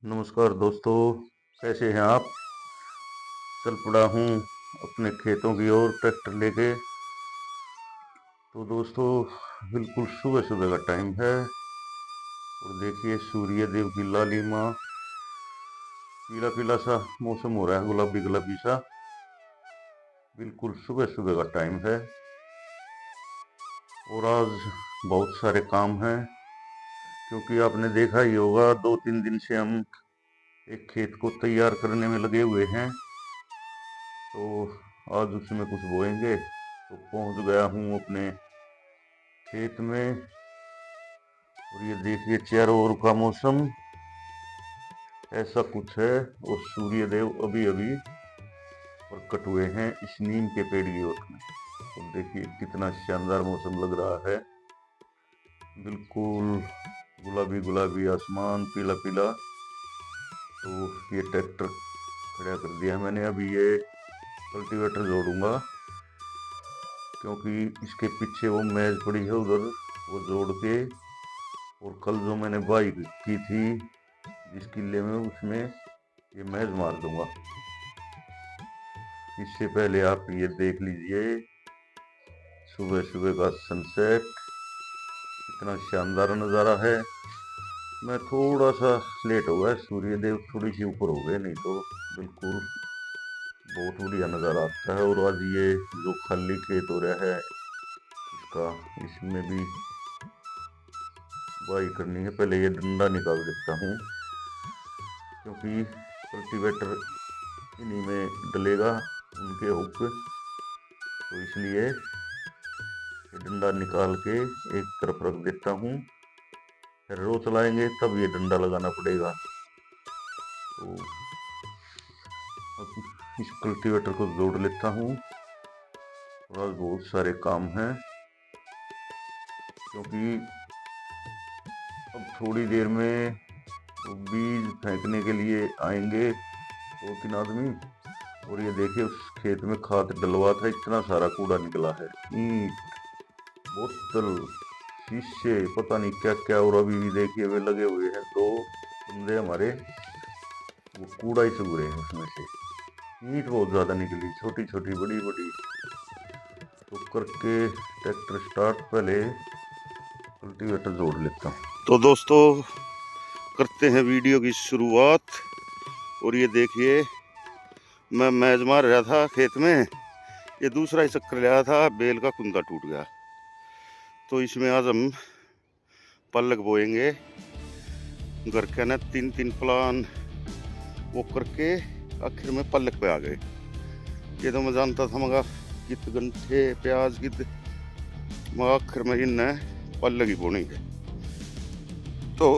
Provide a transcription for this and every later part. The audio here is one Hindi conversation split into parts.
नमस्कार दोस्तों, कैसे हैं आप। चल पड़ा हूँ अपने खेतों की ओर ट्रैक्टर लेके। तो दोस्तों, बिल्कुल सुबह सुबह का टाइम है और देखिए सूर्य देव की लालिमा, पीला पीला सा मौसम हो रहा है, गुलाबी गुलाबी सा। बिल्कुल सुबह सुबह का टाइम है और आज बहुत सारे काम हैं, क्योंकि आपने देखा ही होगा 2-3 दिन से हम एक खेत को तैयार करने में लगे हुए हैं। तो आज उसमें कुछ बोएंगे। तो पहुंच गया हूं अपने खेत में और ये देखिए चारों ओर का मौसम ऐसा कुछ है और सूर्य देव अभी अभी प्रकट हुए हैं इस नीम के पेड़ की ओर में। तो देखिए कितना शानदार मौसम लग रहा है, बिल्कुल गुलाबी गुलाबी आसमान, पीला पीला। तो ये ट्रैक्टर खड़ा कर दिया मैंने। अभी ये कल्टीवेटर जोड़ूंगा, क्योंकि इसके पीछे वो मेज पड़ी है उधर, वो जोड़ के। और कल जो मैंने बाई की थी जिस किले में, उसमें ये मेज मार दूंगा। इससे पहले आप ये देख लीजिए सुबह सुबह का सनसेट, कितना शानदार नज़ारा है। मैं थोड़ा सा लेट हो गया, सूर्य देव थोड़ी सी ऊपर हो गए, नहीं तो बिल्कुल बहुत बढ़िया नज़ारा आता है। और आज ये जो खाली खेत हो रहा है इसका, इसमें भी बुआई करनी है। पहले ये डंडा निकाल देता हूँ, क्योंकि कल्टीवेटर इन्हीं में डलेगा, उनके हुक। तो इसलिए ये डंडा निकाल के एक तरफ रख देता हूँ, फिर रो चलाएंगे तब ये डंडा लगाना पड़ेगा। तो अब इस कल्टीवेटर को जोड़ लेता हूँ और आज बहुत सारे काम हैं, क्योंकि अब थोड़ी देर में वो बीज फेंकने के लिए आएंगे 2-3 आदमी। और ये देखिए उस खेत में खाद डलवा था, इतना सारा कूड़ा निकला है, ईंट, बोतल, शीशे, पता नहीं क्या क्या। और अभी भी देखिए वे लगे हुए हैं 2 बंदे हमारे, वो कूड़ा ही सुग रहे हैं उसमें से। ईंट बहुत ज़्यादा निकली, छोटी छोटी बड़ी बड़ी। तो करके ट्रैक्टर स्टार्ट, पहले कल्टीवेटर जोड़ लेता हूँ। तो दोस्तों, करते हैं वीडियो की शुरुआत। और ये देखिए मैं मैज मार रहा था खेत में, ये दूसरा ही चक्कर लिया था, बेल का कुंदा टूट गया। तो इसमें आज हम पलक बोएंगे। घर के ना 3-3 प्लान वो करके आखिर में पलक पे आ गए। ये तो मैं जानता था, मगर कित गंठे प्याज कित, मगर आखिर में इन पलक ही बोनी है। तो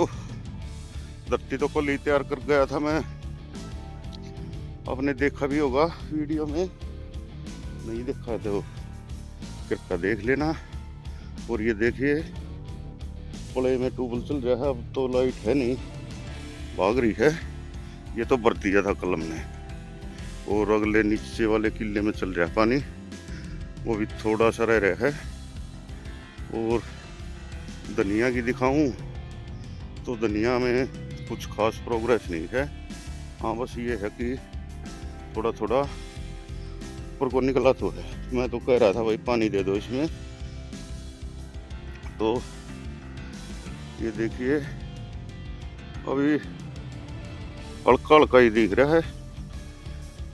धरती तो कल ही तैयार कर गया था मैं, आपने देखा भी होगा वीडियो में, नहीं देखा तो कृपया देख लेना। और ये देखिए पड़े में ट्यूबवेल चल रहा है, अब तो लाइट है नहीं, भाग रही है। ये तो भर दिया था कलम ने, और अगले नीचे वाले किले में चल रहा है पानी, वो भी थोड़ा सा रह रहा है। और धनिया की दिखाऊं तो धनिया में कुछ खास प्रोग्रेस नहीं है। हाँ, बस ये है कि थोड़ा थोड़ा ऊपर को निकला तो है। मैं तो कह रहा था भाई पानी दे दो इसमें। तो ये देखिए अभी हल्का हल्का ही दिख रहा है।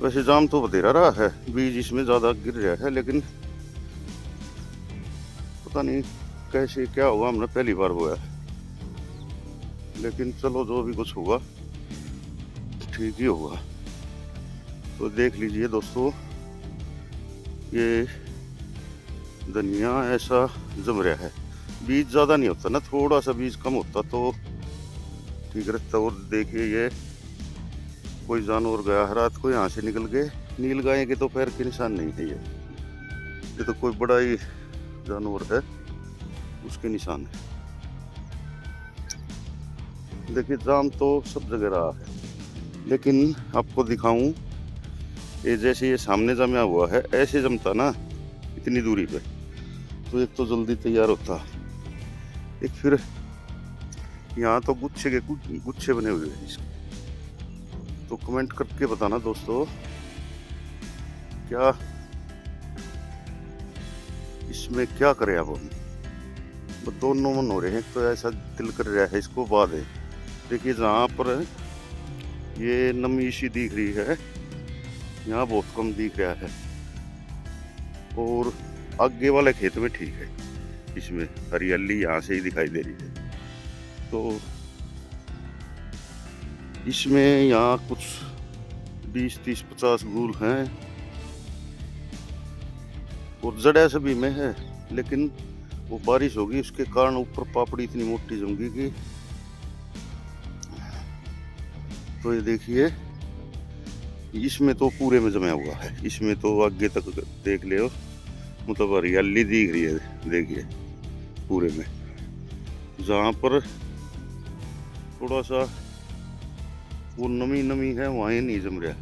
वैसे जाम तो बतेरा रहा है, बीज इसमें ज़्यादा गिर रहा है, लेकिन पता नहीं कैसे क्या होगा, हमने पहली बार बोया। लेकिन चलो जो भी कुछ होगा ठीक ही होगा। तो देख लीजिए दोस्तों, ये धनिया ऐसा जम रहा है। बीज ज़्यादा नहीं होता ना, थोड़ा सा बीज कम होता तो ठीक रहता। और देखिए ये कोई जानवर गया है रात को यहाँ से निकल के, नील गाय के तो पैर के निशान नहीं है। ये तो कोई बड़ा ही जानवर है, उसके निशान है। देखिए जाम तो सब जगह रहा है, लेकिन आपको दिखाऊं, ये जैसे ये सामने जमा हुआ है, ऐसे जमता ना इतनी दूरी पे, तो एक तो जल्दी तैयार होता, एक फिर यहाँ तो गुच्छे के गुच्छे बने हुए हैं इसके। तो कमेंट करके बताना दोस्तों, क्या इसमें क्या करें अब हम। वो दोनों मन हो रहे हैं, तो ऐसा दिल कर रहा है इसको बाद है। देखिए जहाँ पर ये नमी सी दिख रही है, यहाँ बहुत कम दिख रहा है, और आगे वाले खेत में ठीक है, इसमें हरियाली यहाँ से ही दिखाई दे रही है। तो इसमें यहाँ कुछ 20, 30, 50 गूल हैं, और जड़ सभी में है, लेकिन वो बारिश होगी उसके कारण ऊपर पापड़ी इतनी मोटी जमेगी। तो ये देखिए इसमें तो पूरे में जमा हुआ है, इसमें तो आगे तक देख ले, मतलब हरियाली दिख रही है। देखिए पूरे में, जहाँ पर थोड़ा सा वो नमी है वहीं नहीं जम रहा।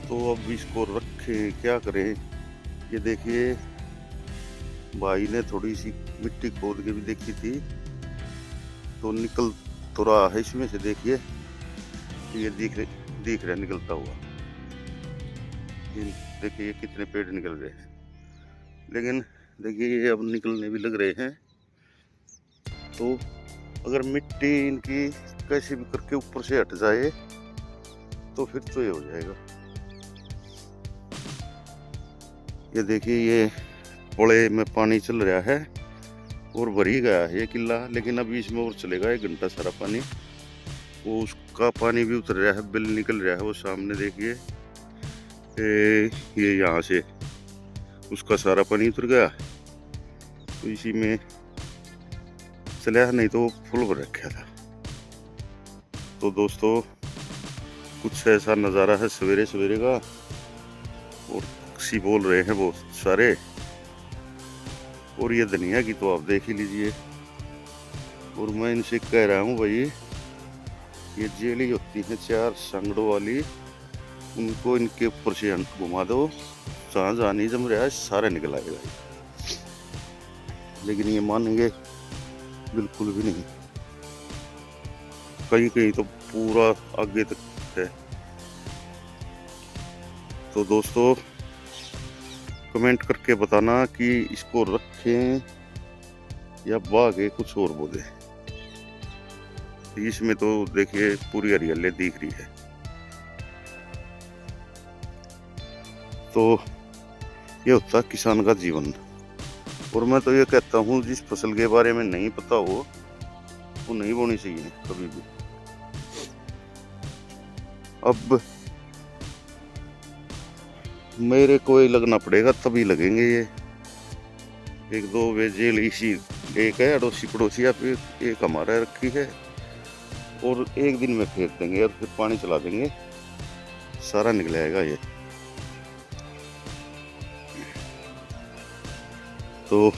तो अब इसको रखें, क्या करें। ये देखिए भाई ने थोड़ी सी मिट्टी खोद के भी देखी थी, तो निकल तो रहा है इसमें से। देखिए ये दिख रहा निकलता हुआ। देखिए ये कितने पेड़ निकल रहे हैं, लेकिन देखिए ये अब निकलने भी लग रहे हैं। तो अगर मिट्टी इनकी कैसे भी करके ऊपर से हट जाए तो फिर तो ये हो जाएगा। ये देखिए ये पोले में पानी चल रहा है और भरी गया है ये किला, लेकिन अभी इसमें और चलेगा 1 घंटा सारा पानी। वो उसका पानी भी उतर रहा है, बिल निकल रहा है वो सामने। देखिए ये यहाँ से उसका सारा पानी उतर गया, तो इसी में चला, नहीं तो फुल भर रखा था। तो दोस्तों कुछ ऐसा नज़ारा है सवेरे सवेरे का, और पक्षी बोल रहे हैं बहुत सारे। और ये धनिया की तो आप देख ही लीजिए। और मैं इनसे कह रहा हूँ भाई, ये जेली होती है 4 सांगड़ों वाली, उनको इनके ऊपर से घुमा दो, जहाँ जहाँ नहीं जम रहा है सारा निकल आएगा। लेकिन ये मानेंगे बिल्कुल भी नहीं, कहीं कहीं तो पूरा आगे तक है। तो दोस्तों कमेंट करके बताना कि इसको रखें या बागे कुछ और बो दे। इसमें तो देखिए पूरी हरियाली दिख रही है। तो ये होता है किसान का जीवन। और मैं तो ये कहता हूँ जिस फसल के बारे में नहीं पता हो वो नहीं बोनी चाहिए कभी भी। अब मेरे को ही लगना पड़ेगा तभी लगेंगे ये। 1-2 बेजेल इसी, एक है अड़ोसी पड़ोसी, आप एक हमारा रखी है, और 1 दिन में फेर देंगे और फिर पानी चला देंगे, सारा निकल आएगा ये। तो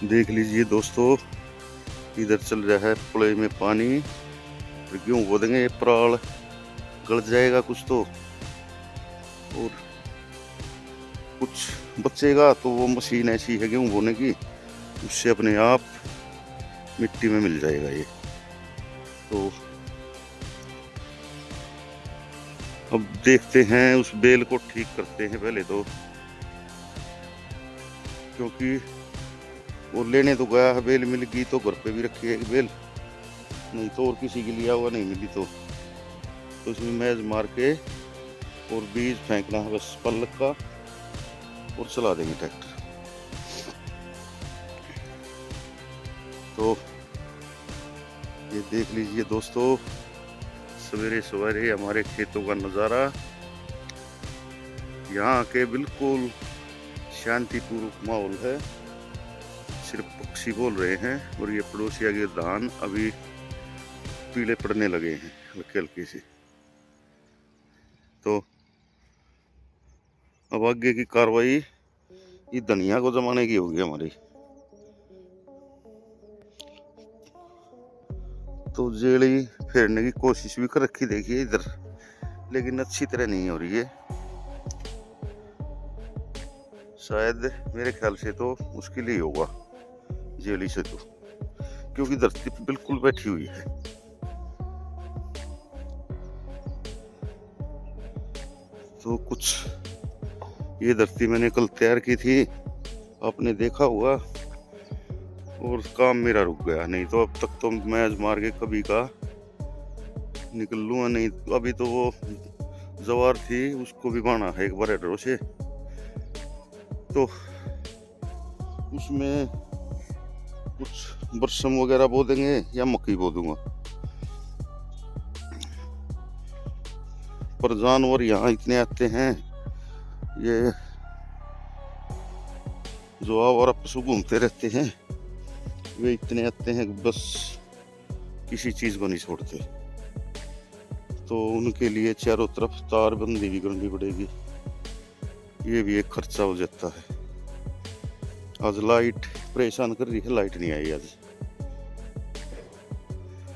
देख लीजिए दोस्तों, इधर चल रहा है पुले में पानी, फिर गेहूँ बो देंगे। ये पराल गल जाएगा कुछ तो, और कुछ बचेगा तो वो मशीन ऐसी है गेहूँ बोने की, उससे अपने आप मिट्टी में मिल जाएगा ये। तो अब देखते हैं, उस बेल को ठीक करते हैं पहले तो, क्योंकि वो लेने तो गया है, बेल मिल गई तो घर पे भी रखी है एक बेल, नहीं तो और किसी के लिया हुआ नहीं मिली तो उसमें मैज मार के और बीज फेंकना है बस पल्लक का, और चला देंगे ट्रैक्टर। तो ये देख लीजिए दोस्तों, सवेरे सवेरे हमारे खेतों का नज़ारा। यहाँ के बिल्कुल शांतिपूर्वक माहौल है, सिर्फ पक्षी बोल रहे हैं, और ये पड़ोसिया के धान अभी पीले पड़ने लगे हैं हल्के हल्के से। तो अब आगे की कार्रवाई ये धनिया को जमाने की होगी हमारी। तो जेली फेरने की कोशिश भी कर रखी देखिए इधर, लेकिन अच्छी तरह नहीं हो रही है। शायद मेरे ख्याल से तो मुश्किल ही होगा जेली से, तो क्योंकि धरती बिल्कुल बैठी हुई है। तो कुछ ये धरती मैंने कल तैयार की थी, आपने देखा होगा, और काम मेरा रुक गया। नहीं तो अब तक तो मैच मार के कभी का निकल लूँगा। नहीं अभी तो वो जवार थी, उसको भी बाना है एक बार एड्रो से, तो उसमें कुछ बरसम वगैरह बो देंगे या मक्की बो दूंगा। पर जानवर यहाँ इतने आते हैं, ये जो आवारा पशु घूमते रहते हैं वे इतने आते हैं कि बस किसी चीज को नहीं छोड़ते। तो उनके लिए चारों तरफ तारबंदी भी करनी पड़ेगी, ये भी एक खर्चा हो जाता है। आज लाइट परेशान कर रही है, लाइट नहीं आई आज।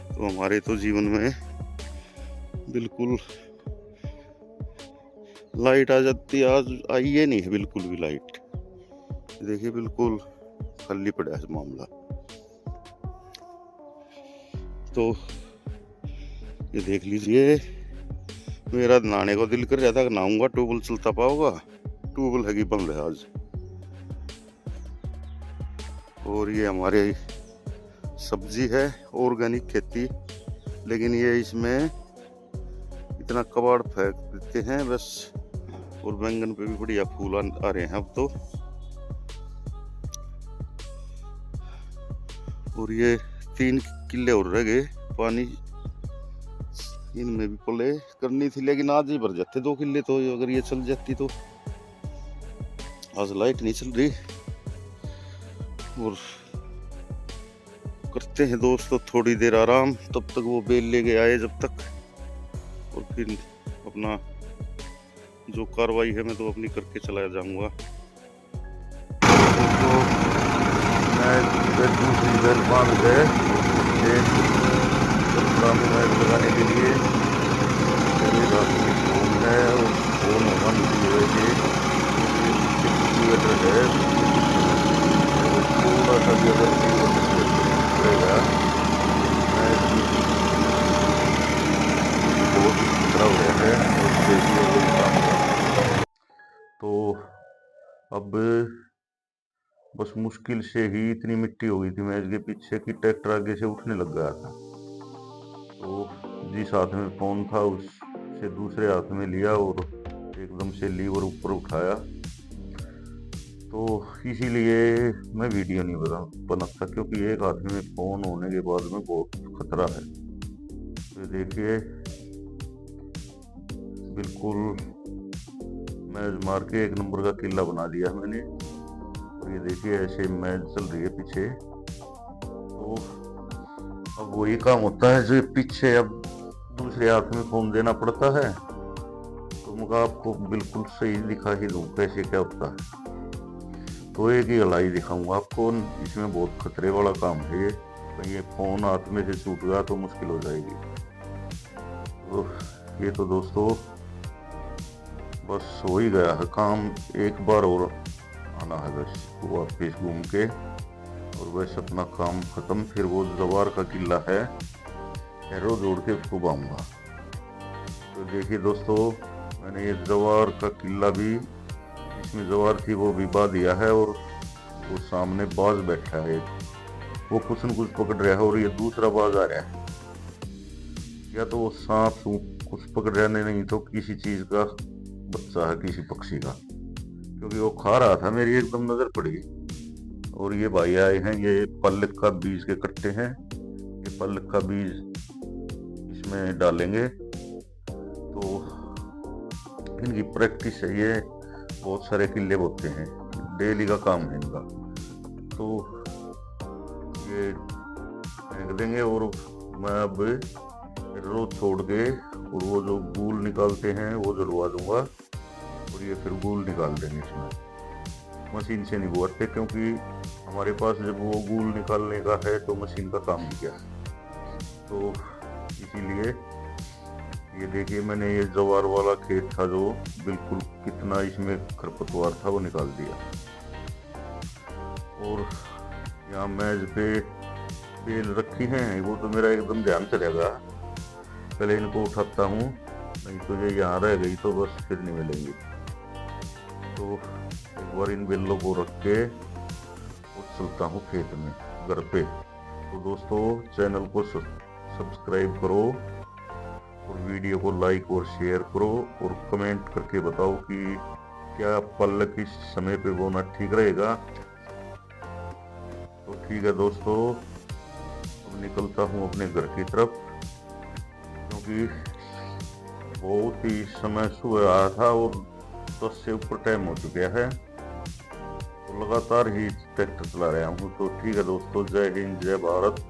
तो हमारे तो जीवन में बिल्कुल लाइट आ जाती है, आज आई ये नहीं है बिल्कुल भी लाइट। देखिए बिल्कुल खाली पड़ा है मामला। तो ये देख लीजिए, मेरा नहाने को दिल कर रहा था, नहाऊंगा ट्यूबवेल चलता पाऊंगा, ट्यूबवेल है कि बंद है आज। और ये हमारे सब्जी है, ऑर्गेनिक खेती, लेकिन ये इसमें इतना कबाड़ फेंक देते हैं बस। और बैंगन पे भी बढ़िया फूल आ रहे हैं अब तो। और ये 3 किले और रह गए, पानी इनमें भी पले करनी थी, लेकिन आज ही भर जाते 2 किले तो, अगर ये चल जाती तो। आज लाइट नहीं चल रही, और करते हैं दोस्तों थोड़ी देर आराम, तब तक वो बेल लेके आए जब तक, और फिर अपना जो कार्रवाई है मैं तो अपनी करके चला जाऊंगा। तो मैं दूसरी बेल बांध गए मैच लगाने के लिए, फोन है और फोन होना मुझे है, थोड़ा सा भी अगर पड़ेगा बहुत खराब हो गया है। तो अब बस मुश्किल से ही इतनी मिट्टी हो गई थी मैच के पीछे कि ट्रैक्टर आगे से उठने लग गया था। तो जिस हाथ में फोन था उससे दूसरे हाथ में लिया और एकदम से लीवर ऊपर उठाया। तो इसीलिए मैं वीडियो नहीं बनाता, क्योंकि एक हाथ में फोन होने के बाद में बहुत खतरा है। तो देखिए बिल्कुल मैच मार के 1 नंबर का किला बना दिया मैंने। और ये देखिए ऐसे मैच चल रही है पीछे। तो अब वही काम होता है जो पीछे अब दूसरे हाथ में फोन देना पड़ता है। तो मैं आपको बिल्कुल सही दिखा ही दूं कैसे क्या होता है। तो एक ही हलाई दिखाऊंगा आपको, इसमें बहुत खतरे वाला काम है। कहीं ये फोन हाथ में से छूट गया तो मुश्किल हो जाएगी। तो ये तो दोस्तों बस हो ही गया है काम, एक बार और आना है बस वापिस घूम के, और बस अपना काम खत्म। फिर वो जवार का किला है, एरो जोड़ के उसको बांधूंगा। तो देखिए दोस्तों, मैंने ये जवार का किला भी, इसमें जवार थी वो भी बा दिया है, और वो सामने बाज बैठा है, वो कुछ न कुछ पकड़ रहा है, और ये दूसरा बाज आ रहा है। या तो वो सांप कुछ पकड़ रहा है, नहीं तो किसी चीज का बच्चा है, किसी पक्षी का, क्योंकि वो खा रहा था, मेरी एकदम नजर पड़ी। और ये भाई आए हैं, ये पल्लक का बीज के कट्टे हैं, ये पल्लक का बीज इसमें डालेंगे। तो इनकी प्रैक्टिस है, ये बहुत सारे किले होते हैं, डेली का काम है इनका। तो ये फेंक देंगे, और मैं अब रोज छोड़ के और वो जो गूल निकालते हैं वो जलवा दूंगा, और ये फिर गूल निकाल देंगे। इसमें मशीन से नहीं बोते, क्योंकि हमारे पास जब वो गूल निकालने का है तो मशीन का काम नहीं किया। तो इसीलिए ये देखिए, मैंने ये जवार वाला खेत था जो बिल्कुल कितना इसमें खरपतवार था वो निकाल दिया। और यहाँ मेज पे बेल रखी हैं, वो तो मेरा एकदम ध्यान चलेगा। पहले इनको उठाता हूँ नहीं तो ये यहाँ रह गई तो बस फिर नहीं मिलेंगी। तो एक बार इन बेलों को रख के और चलता हूँ खेत में घर पे। तो दोस्तों चैनल को सब्सक्राइब करो और वीडियो को लाइक और शेयर करो और कमेंट करके बताओ कि क्या पल्लक इस समय पे बोना ठीक रहेगा। तो ठीक है दोस्तों, अब निकलता हूँ अपने घर की तरफ, क्योंकि बहुत ही समय सुबह आया था और 10 से ऊपर टाइम हो चुका है, तो लगातार ही ट्रैक्टर चला रहा हूँ। तो ठीक है दोस्तों, जय हिंद जय भारत।